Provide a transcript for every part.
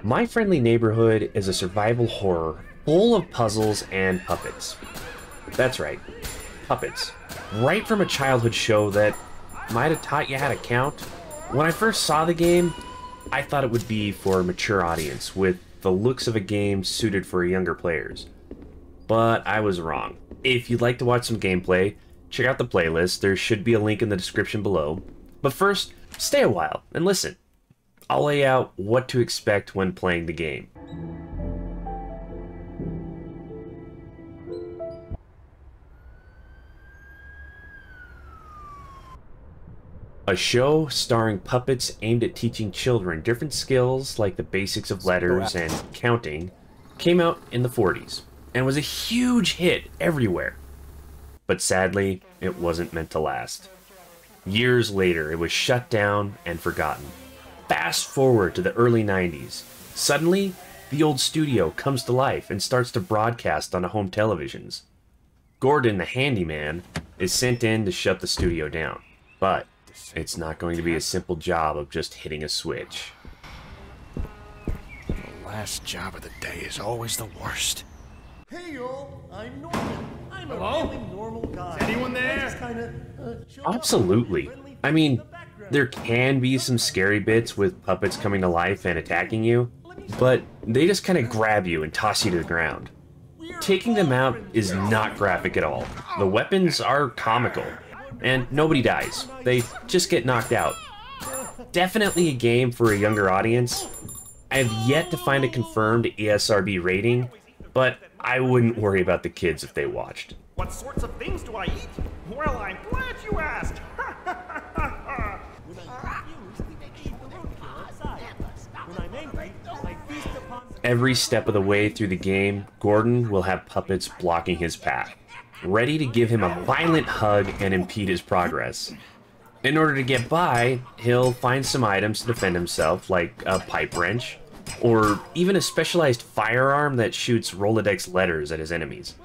My Friendly Neighborhood is a survival horror full of puzzles and puppets. That's right, puppets. Right from a childhood show that might have taught you how to count. When I first saw the game, I thought it would be for a mature audience, with the looks of a game suited for younger players. But I was wrong. If you'd like to watch some gameplay, check out the playlist. There should be a link in the description below. But first, stay a while and listen. I'll lay out what to expect when playing the game. A show starring puppets aimed at teaching children different skills like the basics of letters and counting came out in the 40s and was a huge hit everywhere. But sadly, it wasn't meant to last. Years later, it was shut down and forgotten. Fast forward to the early 90s. Suddenly, the old studio comes to life and starts to broadcast on home televisions. Gordon, the handyman, is sent in to shut the studio down. But it's not going to be a simple job of just hitting a switch. The last job of the day is always the worst. Hey y'all, I'm Norman. I'm a really normal guy. Is anyone there? I just kinda, Absolutely. I mean, there can be some scary bits with puppets coming to life and attacking you, but they just kind of grab you and toss you to the ground. Taking them out is not graphic at all. The weapons are comical, and nobody dies. They just get knocked out. Definitely a game for a younger audience. I have yet to find a confirmed ESRB rating, but I wouldn't worry about the kids if they watched. What sorts of things do I eat? Well, I'm glad you asked. Every step of the way through the game, Gordon will have puppets blocking his path, ready to give him a violent hug and impede his progress. In order to get by, he'll find some items to defend himself, like a pipe wrench, or even a specialized firearm that shoots Rolodex letters at his enemies.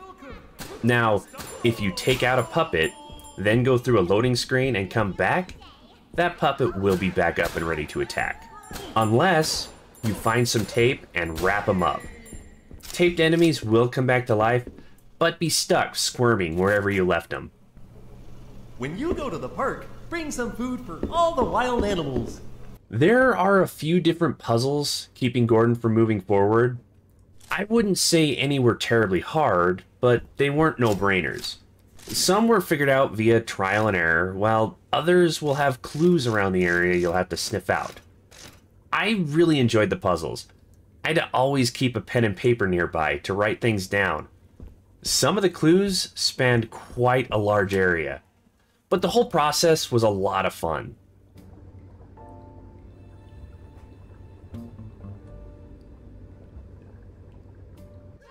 Now, if you take out a puppet, then go through a loading screen and come back, that puppet will be back up and ready to attack. Unless you find some tape and wrap them up. Taped enemies will come back to life, but be stuck squirming wherever you left them. When you go to the park, bring some food for all the wild animals. There are a few different puzzles keeping Gordon from moving forward. I wouldn't say any were terribly hard, but they weren't no-brainers. Some were figured out via trial and error, while others will have clues around the area you'll have to sniff out. I really enjoyed the puzzles. I had to always keep a pen and paper nearby to write things down. Some of the clues spanned quite a large area, but the whole process was a lot of fun.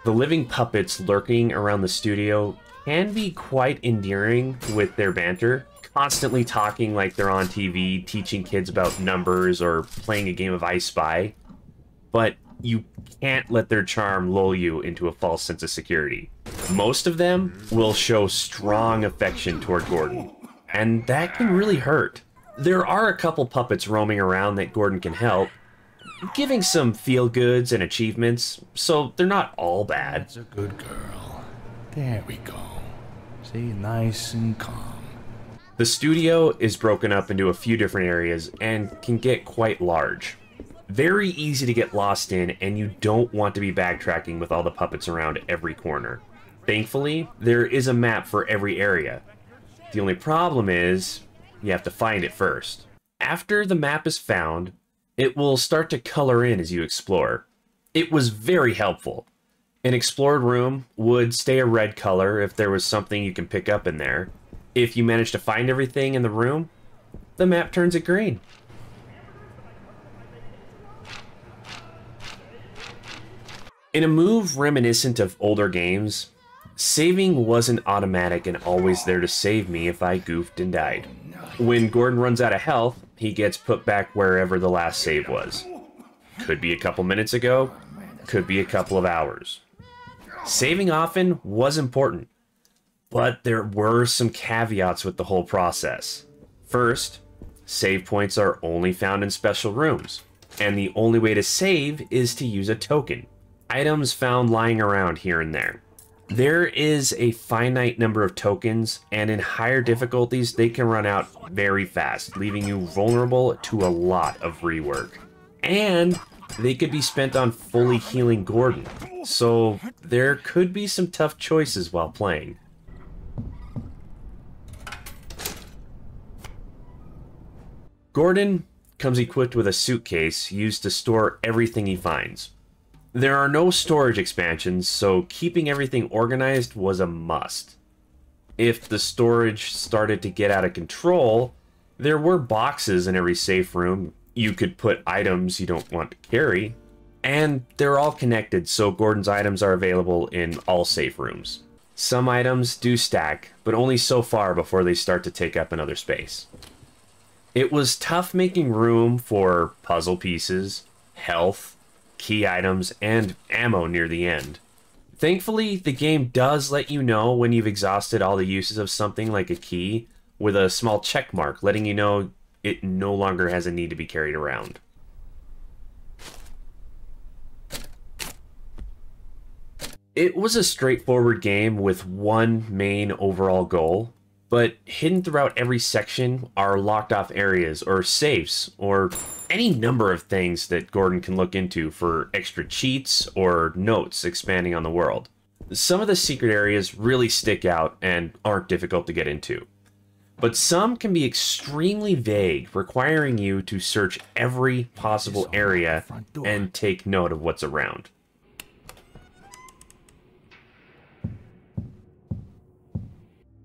The living puppets lurking around the studio can be quite endearing with their banter, constantly talking like they're on TV, teaching kids about numbers or playing a game of I Spy. But you can't let their charm lull you into a false sense of security. Most of them will show strong affection toward Gordon, and that can really hurt. There are a couple puppets roaming around that Gordon can help, giving some feel-goods and achievements, so they're not all bad. That's a good girl. There we go. See, nice and calm. The studio is broken up into a few different areas and can get quite large. Very easy to get lost in, and you don't want to be backtracking with all the puppets around every corner. Thankfully, there is a map for every area. The only problem is, you have to find it first. After the map is found, it will start to color in as you explore. It was very helpful. An explored room would stay a red color if there was something you can pick up in there. If you manage to find everything in the room, the map turns it green. In a move reminiscent of older games, saving wasn't automatic and always there to save me if I goofed and died. When Gordon runs out of health, he gets put back wherever the last save was. Could be a couple minutes ago, could be a couple of hours. Saving often was important, but there were some caveats with the whole process. First, save points are only found in special rooms. and the only way to save is to use a token. Items found lying around here and there. There is a finite number of tokens, and in higher difficulties, they can run out very fast, leaving you vulnerable to a lot of rework. And they could be spent on fully healing Gordon, so there could be some tough choices while playing. Gordon comes equipped with a suitcase used to store everything he finds. There are no storage expansions, so keeping everything organized was a must. If the storage started to get out of control, there were boxes in every safe room you could put items you don't want to carry, and they're all connected, so Gordon's items are available in all safe rooms. Some items do stack, but only so far before they start to take up another space. It was tough making room for puzzle pieces, health, key items, and ammo near the end. Thankfully, the game does let you know when you've exhausted all the uses of something like a key, with a small check mark letting you know it no longer has a need to be carried around. It was a straightforward game with one main overall goal, but hidden throughout every section are locked off areas or safes or any number of things that Gordon can look into for extra cheats or notes expanding on the world. Some of the secret areas really stick out and aren't difficult to get into, but some can be extremely vague, requiring you to search every possible area and take note of what's around.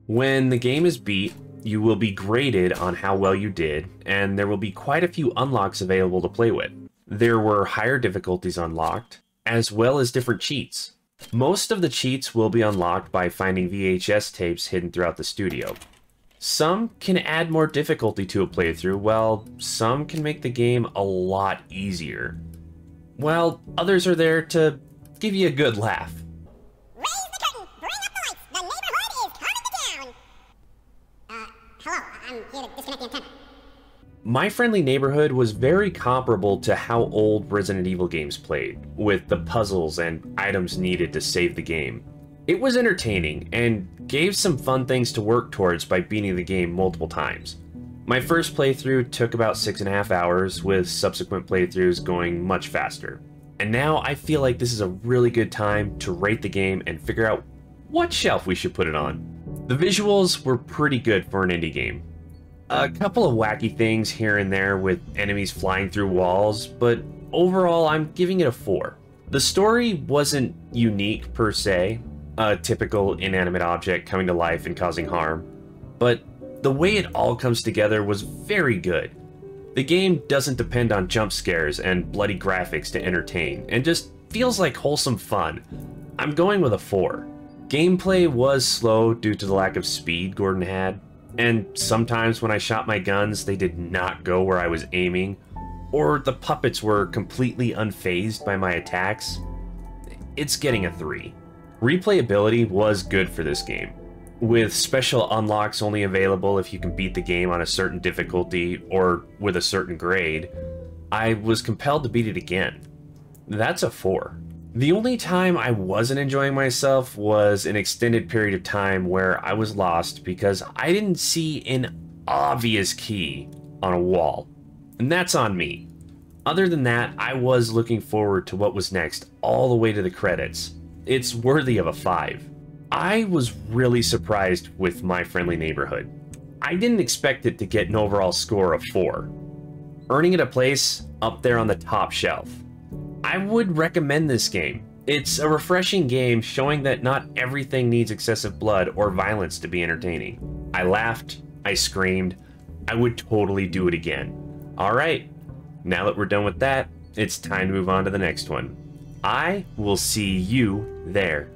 When the game is beat, you will be graded on how well you did, and there will be quite a few unlocks available to play with. There were higher difficulties unlocked, as well as different cheats. Most of the cheats will be unlocked by finding VHS tapes hidden throughout the studio. Some can add more difficulty to a playthrough, while some can make the game a lot easier, while others are there to give you a good laugh. My Friendly Neighborhood was very comparable to how old Resident Evil games played, with the puzzles and items needed to save the game. It was entertaining, and gave some fun things to work towards by beating the game multiple times. My first playthrough took about 6.5 hours, with subsequent playthroughs going much faster. And now I feel like this is a really good time to rate the game and figure out what shelf we should put it on. The visuals were pretty good for an indie game. A couple of wacky things here and there with enemies flying through walls, but overall I'm giving it a 4. The story wasn't unique per se, a typical inanimate object coming to life and causing harm, but the way it all comes together was very good. The game doesn't depend on jump scares and bloody graphics to entertain, and just feels like wholesome fun. I'm going with a 4. Gameplay was slow due to the lack of speed Gordon had, and sometimes when I shot my guns, they did not go where I was aiming, or the puppets were completely unfazed by my attacks. It's getting a 3. Replayability was good for this game, with special unlocks only available if you can beat the game on a certain difficulty or with a certain grade. I was compelled to beat it again. That's a 4. The only time I wasn't enjoying myself was an extended period of time where I was lost because I didn't see an obvious key on a wall. And that's on me. Other than that, I was looking forward to what was next all the way to the credits. It's worthy of a 5. I was really surprised with My Friendly Neighborhood. I didn't expect it to get an overall score of 4, earning it a place up there on the top shelf. I would recommend this game. It's a refreshing game showing that not everything needs excessive blood or violence to be entertaining. I laughed, I screamed, I would totally do it again. Alright, now that we're done with that, it's time to move on to the next one. I will see you there.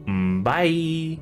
Bye!